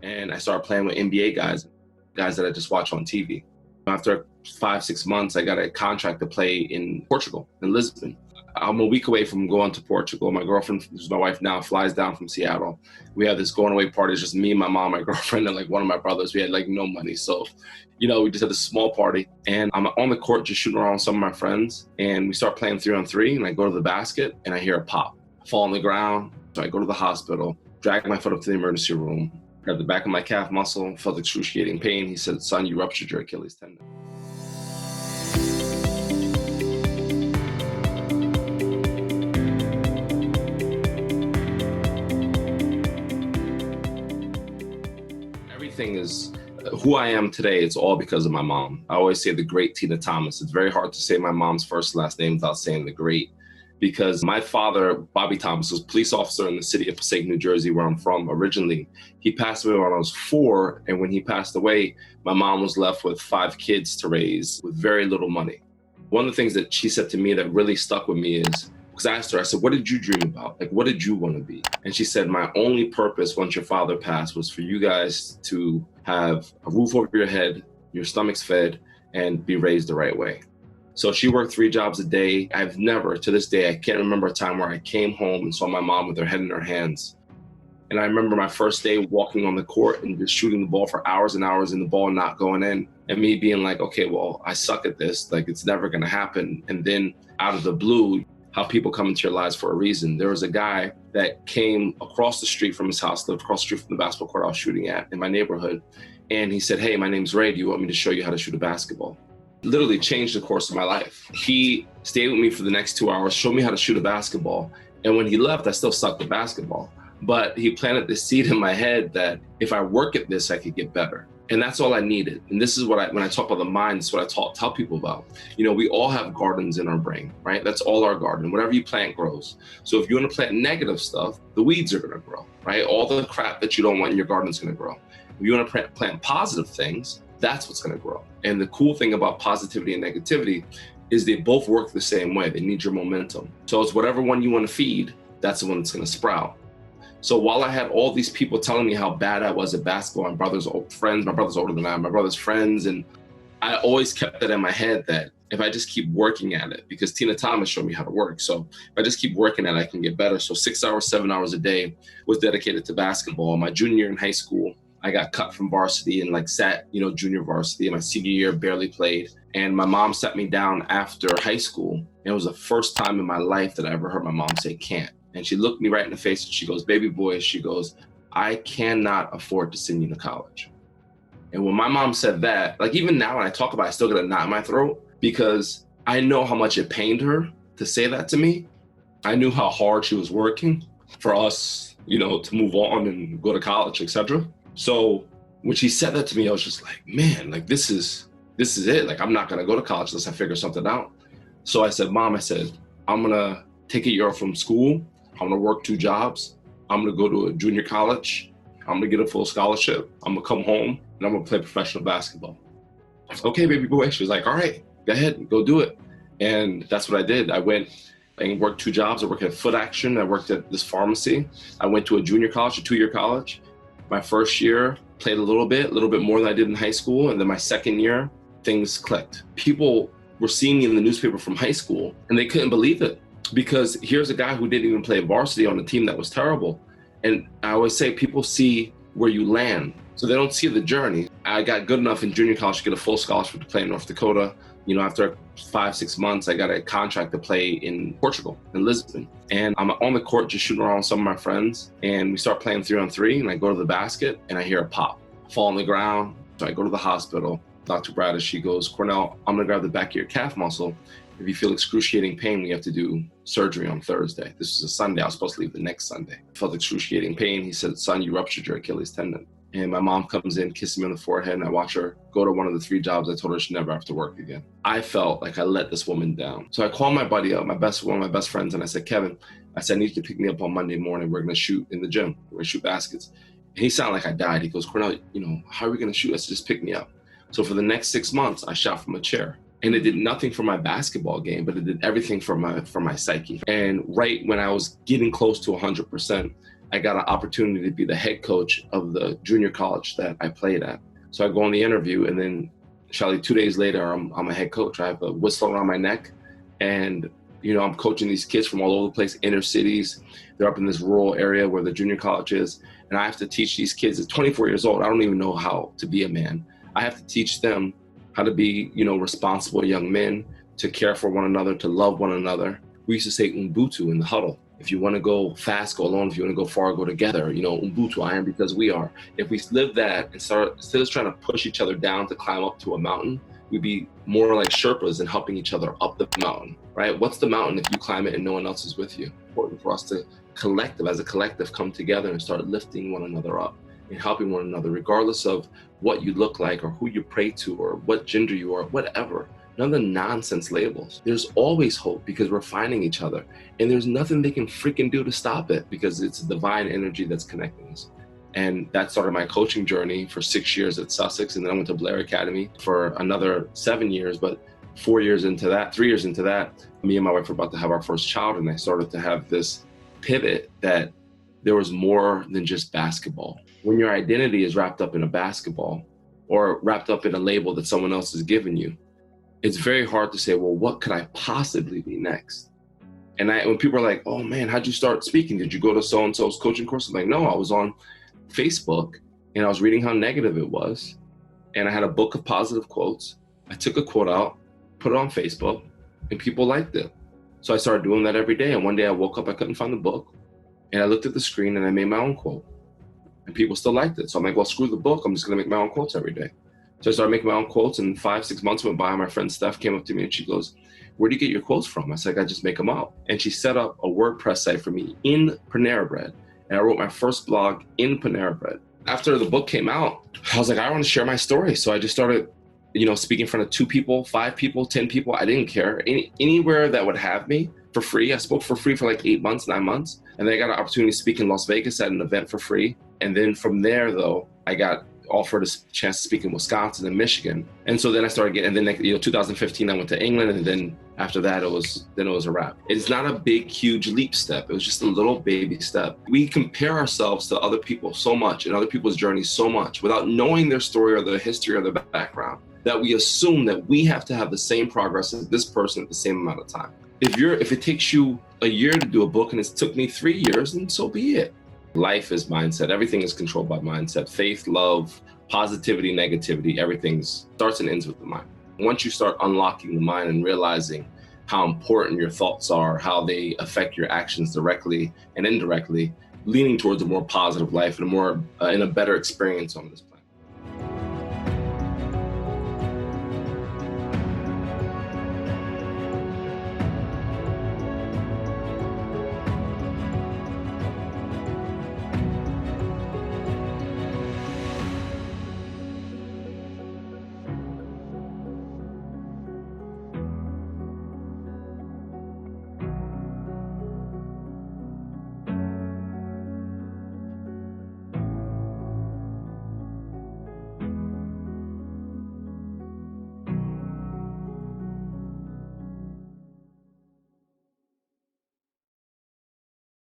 And I started playing with NBA guys that I just watch on TV. After 5-6 months, I got a contract to play in Portugal, in Lisbon. I'm a week away from going to Portugal. My girlfriend, who's my wife now, flies down from Seattle. We have this going away party. It's just me, my mom, my girlfriend, and like one of my brothers. We had like no money. So, we just had this small party. And I'm on the court just shooting around with some of my friends. And we start playing 3-on-3. And I go to the basket and I hear a pop. I fall on the ground. So I go to the hospital, drag my foot up to the emergency room, grab the back of my calf muscle, felt excruciating pain. He said, "Son, you ruptured your Achilles tendon." Everything is who I am today. It's all because of my mom. I always say the great Tina Thomas. It's very hard to say my mom's first and last name without saying the great, because my father, Bobby Thomas, was a police officer in the city of Passaic, New Jersey, where I'm from originally. He passed away when I was 4. And when he passed away, my mom was left with 5 kids to raise with very little money. One of the things that she said to me that really stuck with me is, because I asked her, I said, "What did you dream about? Like, what did you want to be?" And she said, "My only purpose once your father passed was for you guys to have a roof over your head, your stomach's fed, and be raised the right way." So she worked 3 jobs a day. I've never, to this day, I can't remember a time where I came home and saw my mom with her head in her hands. And I remember my first day walking on the court and just shooting the ball for hours and hours and the ball not going in. And me being like, okay, well, I suck at this. Like, it's never going to happen. And then out of the blue, how people come into your lives for a reason. There was a guy that came across the street from his house, lived across the street from the basketball court I was shooting at in my neighborhood. And he said, "Hey, my name's Ray. Do you want me to show you how to shoot a basketball?" Literally changed the course of my life. He stayed with me for the next 2 hours, showed me how to shoot a basketball. And when he left, I still sucked at basketball. But he planted this seed in my head that if I work at this, I could get better. And that's all I needed. And this is what when I talk about the mind, it's what I tell people about. We all have gardens in our brain, right? That's all our garden. Whatever you plant grows. So if you want to plant negative stuff, the weeds are going to grow, right? All the crap that you don't want in your garden is going to grow. If you want to plant positive things, that's what's going to grow. And the cool thing about positivity and negativity is they both work the same way. They need your momentum. So it's whatever one you want to feed, that's the one that's going to sprout. So while I had all these people telling me how bad I was at basketball, my brother's friends, my brother's older than I am, my brother's friends, and I always kept that in my head that if I just keep working at it, because Tina Thomas showed me how to work. So if I just keep working at it, I can get better. So 6 hours, 7 hours a day was dedicated to basketball. My junior year in high school, I got cut from varsity and sat, junior varsity. My senior year, barely played. And my mom sat me down after high school. And it was the first time in my life that I ever heard my mom say can't. And she looked me right in the face and she goes, "Baby boy," she goes, "I cannot afford to send you to college." And when my mom said that, even now when I talk about it, I still get a knot in my throat, because I know how much it pained her to say that to me. I knew how hard she was working for us, to move on and go to college, etc. So when she said that to me, I was just like, man, this is it. I'm not going to go to college unless I figure something out. So I said, "Mom," I said, "I'm going to take a year off from school. I'm going to work 2 jobs. I'm going to go to a junior college. I'm going to get a full scholarship. I'm going to come home and I'm going to play professional basketball." I was like, "Okay, baby boy." She was like, "All right, go ahead, go do it." And that's what I did. I went and worked 2 jobs. I worked at Foot Action. I worked at this pharmacy. I went to a junior college, a 2-year college. My first year, played a little bit more than I did in high school. And then my second year, things clicked. People were seeing me in the newspaper from high school and they couldn't believe it. Because here's a guy who didn't even play varsity on a team that was terrible. And I always say people see where you land, so they don't see the journey. I got good enough in junior college to get a full scholarship to play in North Dakota. After 5-6 months, I got a contract to play in Portugal, in Lisbon. And I'm on the court just shooting around with some of my friends. And we start playing 3-on-3 and I go to the basket and I hear a pop. I fall on the ground. So I go to the hospital. Dr. Bradish, she goes, "Cornell, I'm going to grab the back of your calf muscle. If you feel excruciating pain, we have to do surgery on Thursday." This was a Sunday. I was supposed to leave the next Sunday. I felt excruciating pain. He said, "Son, you ruptured your Achilles tendon." And my mom comes in, kisses me on the forehead, and I watch her go to one of the 3 jobs I told her she'd never have to work again. I felt like I let this woman down. So I called my buddy up, one of my best friends, and I said, "Kevin," I said, "I need you to pick me up on Monday morning. We're going to shoot in the gym. We're going to shoot baskets." And he sounded like I died. He goes, "Cornell, how are we going to shoot?" I said, "Just pick me up." So for the next 6 months, I shot from a chair. And it did nothing for my basketball game, but it did everything for my psyche. And right when I was getting close to 100%, I got an opportunity to be the head coach of the junior college that I played at. So I go on the interview, and then Shelly, 2 days later, I'm a head coach. I have a whistle around my neck, and I'm coaching these kids from all over the place, inner cities. They're up in this rural area where the junior college is, and I have to teach these kids at 24 years old. I don't even know how to be a man. I have to teach them how to be, responsible young men, to care for one another, to love one another. We used to say Ubuntu in the huddle. If you want to go fast, go alone. If you want to go far, go together. Ubuntu, I am because we are. If we live that and start, instead of trying to push each other down to climb up to a mountain, we'd be more like Sherpas and helping each other up the mountain, right? What's the mountain if you climb it and no one else is with you? It's important for us to as a collective, come together and start lifting one another up and helping one another, regardless of what you look like or who you pray to or what gender you are, whatever. None of the nonsense labels. There's always hope because we're finding each other, and there's nothing they can freaking do to stop it because it's a divine energy that's connecting us. And that started my coaching journey for 6 years at Sussex, and then I went to Blair Academy for another 7 years. But 3 years into that, me and my wife were about to have our first child, and I started to have this pivot that there was more than just basketball. When your identity is wrapped up in a basketball or wrapped up in a label that someone else has given you, it's very hard to say, well, what could I possibly be next? And when people are like, oh man, how'd you start speaking? Did you go to so-and-so's coaching course? I'm like, no, I was on Facebook and I was reading how negative it was. And I had a book of positive quotes. I took a quote out, put it on Facebook, and people liked it. So I started doing that every day. And one day I woke up, I couldn't find the book. And I looked at the screen and I made my own quote. And people still liked it. So I'm like, well, screw the book. I'm just gonna make my own quotes every day. So I started making my own quotes, and 5-6 months went by. My friend Steph came up to me and she goes, where do you get your quotes from? I said, I just make them up. And she set up a WordPress site for me in Panera Bread. And I wrote my first blog in Panera Bread. After the book came out, I was like, I want to share my story. So I just started, speaking in front of 2 people, 5 people, 10 people. I didn't care. Anywhere that would have me for free. I spoke for free for like 8 months, 9 months. And then I got an opportunity to speak in Las Vegas at an event for free. And then from there, though, I got offered a chance to speak in Wisconsin and Michigan. And so then I started getting, and then 2015, I went to England. And then after that, it was a wrap. It's not a big, huge leap step. It was just a little baby step. We compare ourselves to other people so much and other people's journeys so much without knowing their story or their history or their background, that we assume that we have to have the same progress as this person at the same amount of time. If it takes you a year to do a book and it took me 3 years, then so be it. Life is mindset. Everything is controlled by mindset. Faith, love, positivity, negativity, everything starts and ends with the mind. Once you start unlocking the mind and realizing how important your thoughts are, how they affect your actions directly and indirectly, leaning towards a more positive life and a better experience on this planet.